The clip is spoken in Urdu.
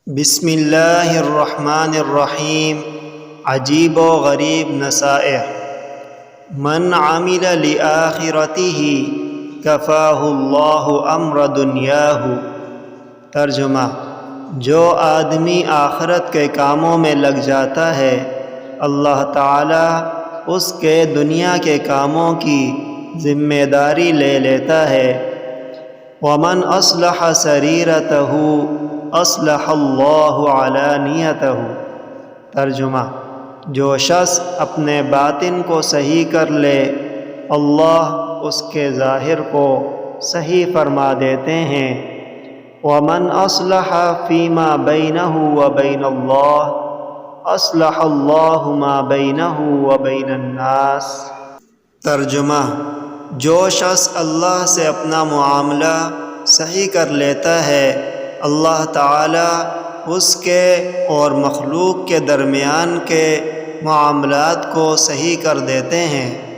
بسم اللہ الرحمن الرحیم۔ عجیب و غریب نصائح۔ من عمل لآخرتہ کفاہ اللہ امر دنیاہ۔ ترجمہ: جو آدمی آخرت کے کاموں میں لگ جاتا ہے، اللہ تعالیٰ اس کے دنیا کے کاموں کی ذمہ داری لے لیتا ہے۔ ومن اصلح سریرتہ اصلح اللہ علانیتہ۔ ترجمہ: جو شخص اپنے باطن کو صحیح کر لے، اللہ اس کے ظاہر کو صحیح فرما دیتے ہیں۔ ومن اصلح فیما بینہ وبین اللہ اصلح اللہ ما بینہ وبین الناس۔ ترجمہ: جو شخص اللہ سے اپنا معاملہ صحیح کر لیتا ہے، اللہ تعالیٰ اس کے اور مخلوق کے درمیان کے معاملات کو صحیح کر دیتے ہیں۔